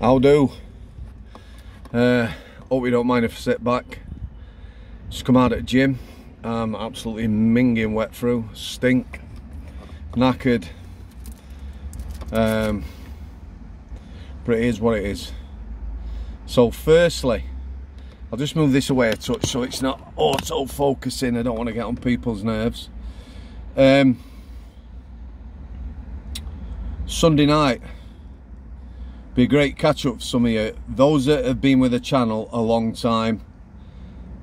I'll do. Hope you don't mind if I sit back. Just come out at the gym. I'm absolutely minging wet through. Stink. Knackered. But it is what it is. So firstly, I'll just move this away a touch so it's not auto-focusing. I don't want to get on people's nerves. Sunday night. Be a great catch up for some of you. Those that have been with the channel a long time,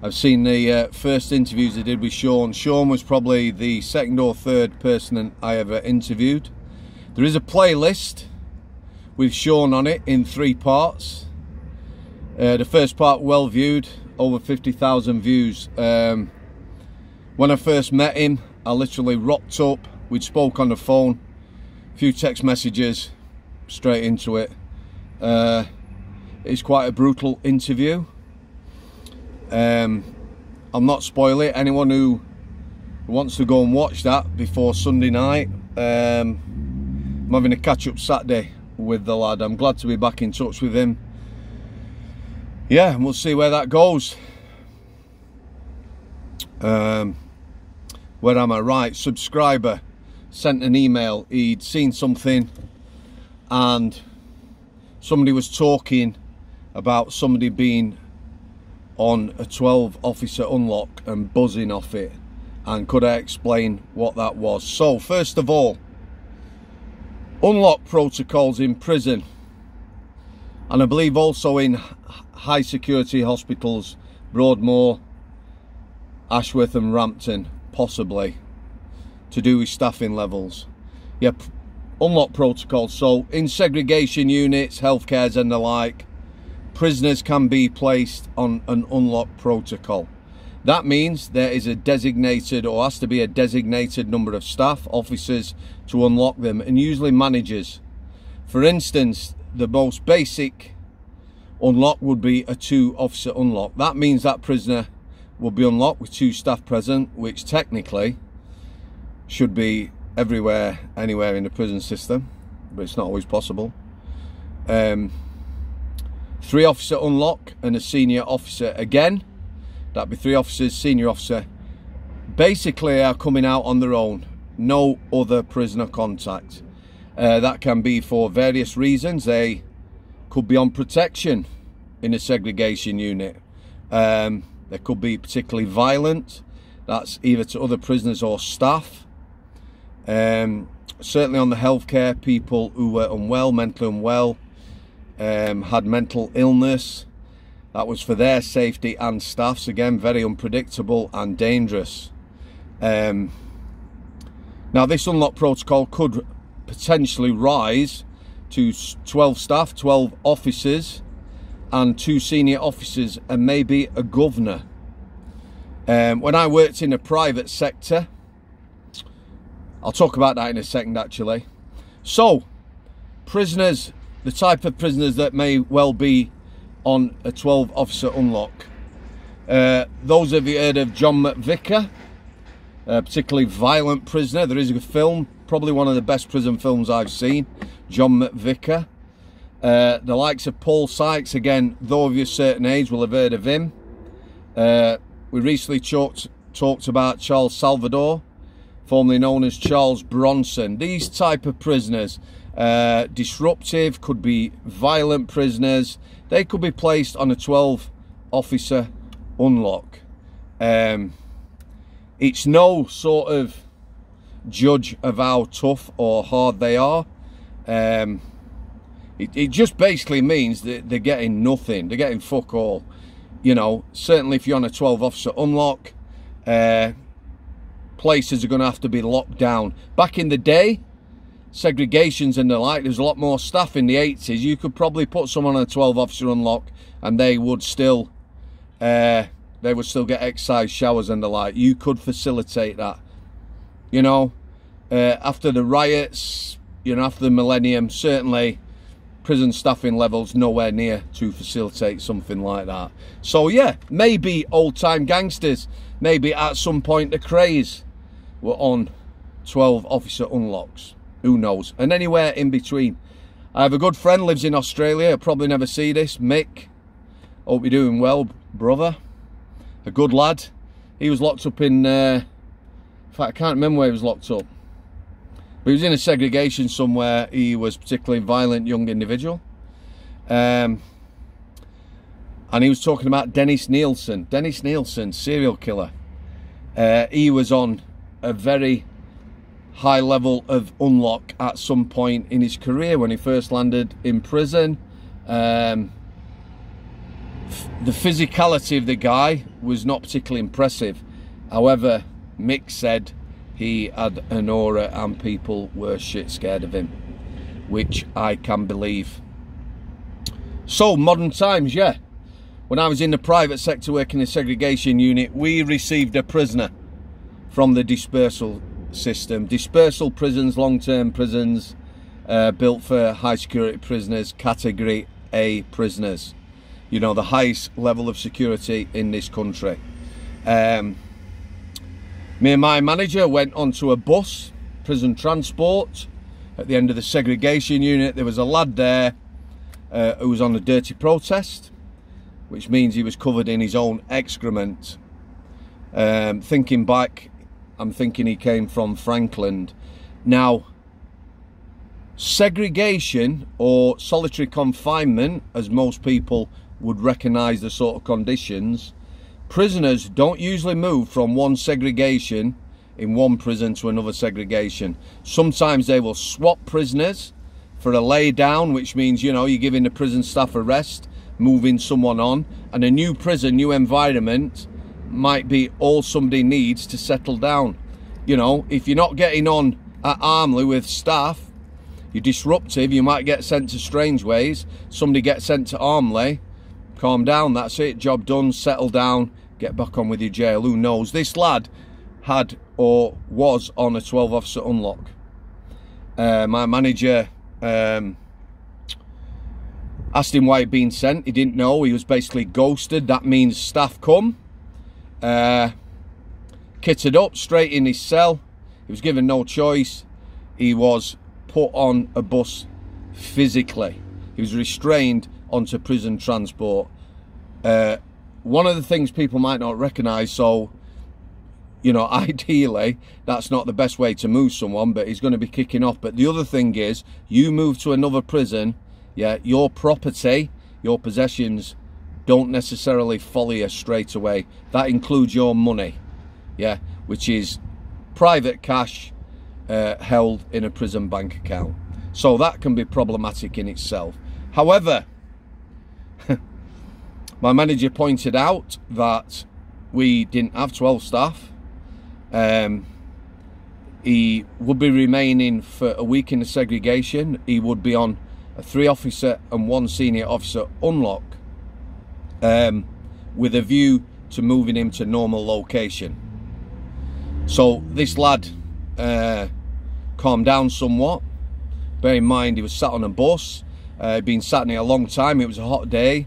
I've seen the first interviews I did with Sean. Sean was probably the second or third person I ever interviewed. There is a playlist with Sean on it in 3 parts. The first part well viewed, over 50,000 views. When I first met him, I literally rocked up. We'd spoke on the phone, a few text messages, straight into it. It's quite a brutal interview. I'll not spoil it. Anyone who wants to go and watch that before Sunday night, I'm having a catch-up Saturday with the lad. I'm glad to be back in touch with him. Yeah, and we'll see where that goes. Where am I? Right, subscriber sent an email. He'd seen something and somebody was talking about somebody being on a 12 officer unlock and buzzing off it, and could I explain what that was? So first of all, unlock protocols in prison, and I believe also in high security hospitals, Broadmoor, Ashworth and Rampton, possibly, to do with staffing levels. Yeah, unlock protocols. So in segregation units, healthcares and the like, prisoners can be placed on an unlock protocol. That means there is a designated, or has to be a designated number of staff, officers, to unlock them, and usually managers. For instance, the most basic unlock would be a 2-officer unlock. That means that prisoner will be unlocked with 2 staff present, which technically should be everywhere, anywhere in the prison system, but it's not always possible. 3-officer unlock and a senior officer again. That'd be 3 officers, senior officer. Basically are coming out on their own, no other prisoner contact. That can be for various reasons. They could be on protection in a segregation unit. They could be particularly violent. That's either to other prisoners or staff. Certainly on the healthcare, people who were unwell, mentally unwell, had mental illness. That was for their safety and staff's. Again, very unpredictable and dangerous. Now this unlock protocol could potentially rise to 12 staff, 12 officers and 2 senior officers, and maybe a governor. When I worked in the private sector, I'll talk about that in a second actually. So prisoners, the type of prisoners that may well be on a 12 officer unlock. Those of you heard of John McVicar, a particularly violent prisoner. There is a film, probably one of the best prison films I've seen, John McVicar. The likes of Paul Sykes, again, though of a certain age will have heard of him. We recently talked about Charles Salvador, formerly known as Charles Bronson. These type of prisoners, disruptive, could be violent prisoners. They could be placed on a 12 officer unlock. It's no sort of judge of how tough or hard they are. It just basically means that they're getting nothing. They're getting fuck all. You know, certainly if you're on a 12 officer unlock, places are going to have to be locked down. Back in the day, segregations and the like, there's a lot more staff in the 80s. You could probably put someone on a 12 officer unlock and they would still get excised showers and the like. You could facilitate that. You know, after the riots, you know, after the millennium, certainly prison staffing levels nowhere near to facilitate something like that. So yeah, maybe old-time gangsters, maybe at some point the Krays were on 12 officer unlocks. Who knows? And anywhere in between. I have a good friend, lives in Australia. I'll probably never see this. Mick. Hope you're doing well, brother. A good lad. He was locked up in fact, I can't remember where he was locked up. But he was in a segregation somewhere. He was a particularly violent young individual. And he was talking about Dennis Nielsen. Dennis Nielsen, serial killer. He was on a very high level of unlock at some point in his career when he first landed in prison. The physicality of the guy was not particularly impressive. However, Mick said he had an aura and people were shit scared of him, which I can believe. So, modern times, yeah. When I was in the private sector working in a segregation unit, we received a prisoner from the dispersal system. Dispersal prisons, long-term prisons, built for high security prisoners, category A prisoners. You know, the highest level of security in this country. Me and my manager went onto a bus, prison transport. At the end of the segregation unit, there was a lad there who was on a dirty protest, which means he was covered in his own excrement. Thinking back, I'm thinking he came from Franklin. Now, segregation or solitary confinement, as most people would recognise the sort of conditions, prisoners don't usually move from one segregation in one prison to another segregation. Sometimes they will swap prisoners for a lay down, which means, you know, you're giving the prison staff a rest, moving someone on, and a new prison, new environment might be all somebody needs to settle down. You know, if you're not getting on at Armley with staff, you're disruptive, you might get sent to Strangeways, somebody gets sent to Armley, calm down, that's it, job done, settle down, get back on with your jail. Who knows? This lad had or was on a 12 officer unlock. My manager asked him why he'd been sent. He didn't know. He was basically ghosted. That means staff come, kitted up, straight in his cell. He was given no choice. He was put on a bus physically. He was restrained onto prison transport. One of the things people might not recognise, so, you know, ideally, that's not the best way to move someone, but he's going to be kicking off. But the other thing is, you move to another prison, yeah, your property, your possessions don't necessarily follow you straight away. That includes your money, yeah, which is private cash held in a prison bank account. So that can be problematic in itself. However, my manager pointed out that we didn't have 12 staff. He would be remaining for a week in the segregation. He would be on a 3 officer and 1 senior officer unlock, with a view to moving him to normal location. So this lad calmed down somewhat. Bear in mind, he was sat on a bus. He'd been sat in it a long time. It was a hot day.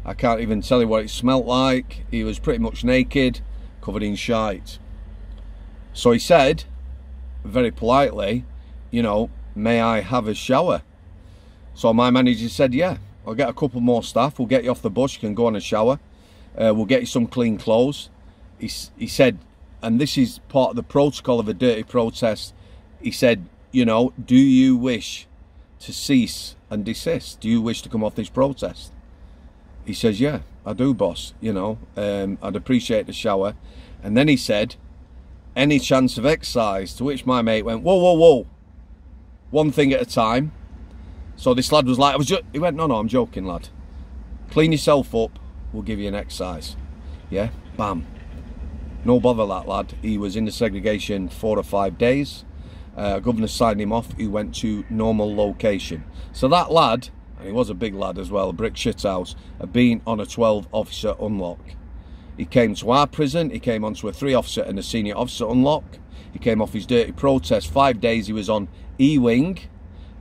I can't even tell you what it smelt like. He was pretty much naked, covered in shite. So he said, very politely, you know, may I have a shower? So my manager said, yeah, I'll get a couple more staff. We'll get you off the bus. You can go on a shower. We'll get you some clean clothes. He said, and this is part of the protocol of a dirty protest, he said, you know, do you wish to cease and desist? Do you wish to come off this protest? He says, yeah, I do, boss. You know, I'd appreciate the shower. And then he said, any chance of exercise? To which my mate went, whoa, whoa, whoa. One thing at a time. So this lad was like, he went, no, I'm joking, lad. Clean yourself up, we'll give you an exercise. Yeah, bam. No bother, that lad. He was in the segregation 4 or 5 days. Governor signed him off. He went to normal location. So that lad, and he was a big lad as well, a brick shithouse, had been on a 12 officer unlock. He came to our prison. He came onto a 3 officer and a senior officer unlock. He came off his dirty protest. 5 days he was on E-wing,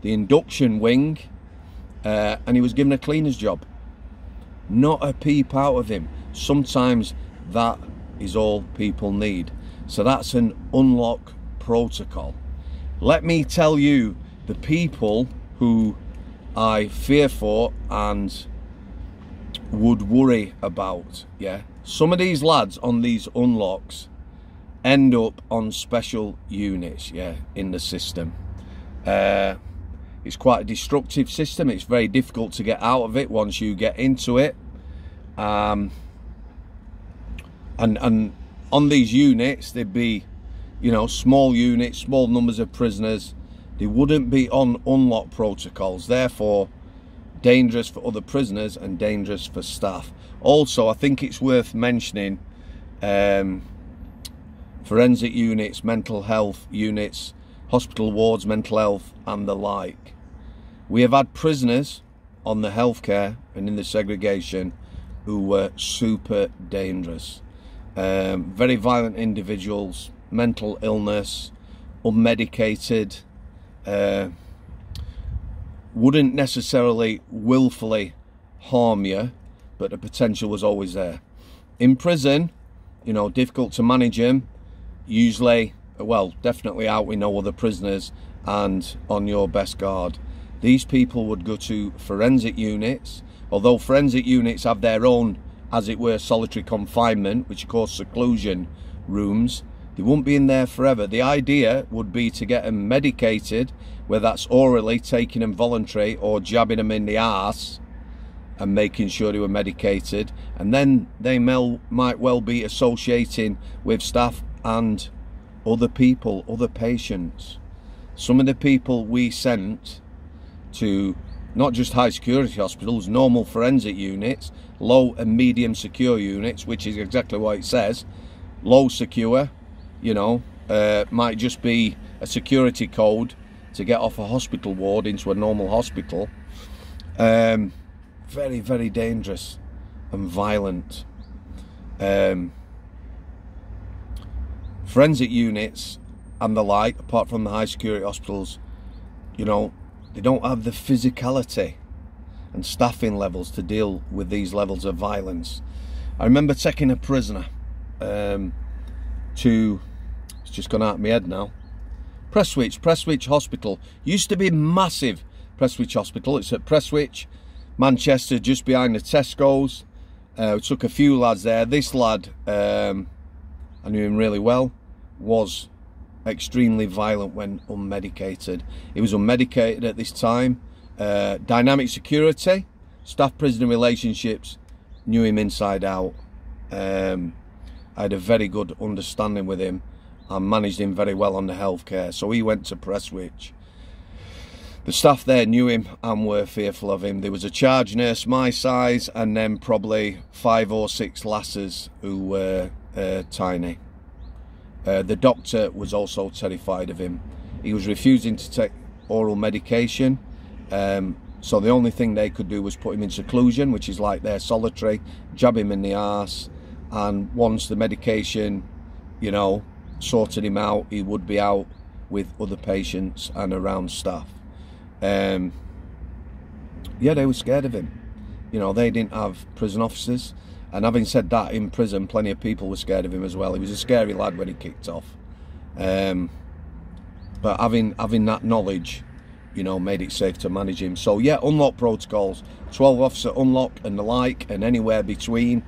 the induction wing, and he was given a cleaner's job. Not a peep out of him. Sometimes that is all people need. So that's an unlock protocol. Let me tell you, the people who I fear for and would worry about. Yeah, some of these lads on these unlocks end up on special units, yeah, in the system. It's quite a destructive system. It's very difficult to get out of it once you get into it. And on these units, there'd be, you know, small units, small numbers of prisoners. They wouldn't be on unlock protocols, therefore dangerous for other prisoners and dangerous for staff. Also, I think it's worth mentioning forensic units, mental health units, hospital wards, mental health and the like. We have had prisoners on the healthcare and in the segregation who were super dangerous. Very violent individuals, mental illness, unmedicated, wouldn't necessarily willfully harm you, but the potential was always there. In prison, you know, difficult to manage them, usually, well, definitely out with no other prisoners and on your best guard. These people would go to forensic units, although forensic units have their own, as it were, solitary confinement, which of course seclusion rooms. They won't be in there forever. The idea would be to get them medicated, whether that's orally, taking them voluntary, or jabbing them in the arse and making sure they were medicated. And then they might well be associating with staff and other people, other patients. Some of the people we sent to not just high security hospitals, normal forensic units, low and medium secure units, which is exactly what it says. Low secure, you know, might just be a security code to get off a hospital ward into a normal hospital. Very, very dangerous and violent. Forensic units and the like, apart from the high security hospitals, you know, they don't have the physicality and staffing levels to deal with these levels of violence. I remember taking a prisoner to, it's just gone out of my head now, Prestwich Hospital. Used to be massive, Prestwich Hospital. It's at Prestwich, Manchester, just behind the Tesco's. We took a few lads there. This lad, I knew him really well, was extremely violent when unmedicated. He was unmedicated at this time. Dynamic security, staff-prisoner relationships, knew him inside out. I had a very good understanding with him and managed him very well on the healthcare. So he went to Prestwich. The staff there knew him and were fearful of him. There was a charge nurse my size and then probably 5 or 6 lasses who were tiny. The doctor was also terrified of him. He was refusing to take oral medication. So the only thing they could do was put him in seclusion, which is like their solitary, jab him in the arse, and once the medication, you know, sorted him out, he would be out with other patients and around staff. Yeah, they were scared of him. You know, they didn't have prison officers, and having said that, in prison plenty of people were scared of him as well. He was a scary lad when he kicked off, but having that knowledge, you know, made it safe to manage him. So yeah, unlock protocols, 12 officer unlock and the like, and anywhere between.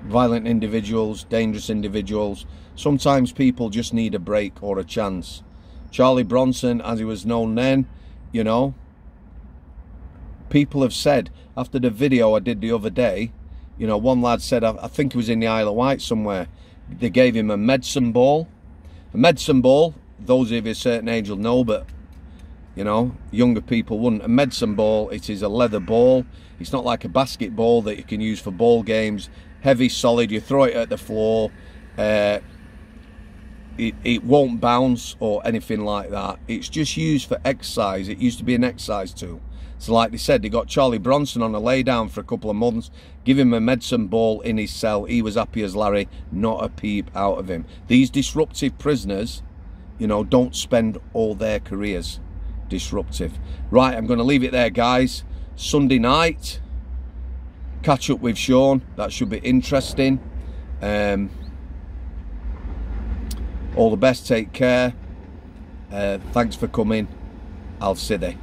Violent individuals, dangerous individuals. Sometimes people just need a break or a chance. Charlie Bronson, as he was known then, you know, people have said, after the video I did the other day, you know, one lad said, I think it was in the Isle of Wight somewhere, they gave him a medicine ball. A medicine ball, those of you a certain age will know, but, you know, younger people wouldn't. A medicine ball, it is a leather ball. It's not like a basketball that you can use for ball games. Heavy, solid, you throw it at the floor. It won't bounce or anything like that. It's just used for exercise. It used to be an exercise tool. So like they said, they got Charlie Bronson on a lay down for a couple of months, give him a medicine ball in his cell. He was happy as Larry, not a peep out of him. These disruptive prisoners, you know, don't spend all their careers disruptive. Right, I'm going to leave it there, guys. Sunday night, catch up with Sean. That should be interesting. All the best, take care. Thanks for coming. I'll see you.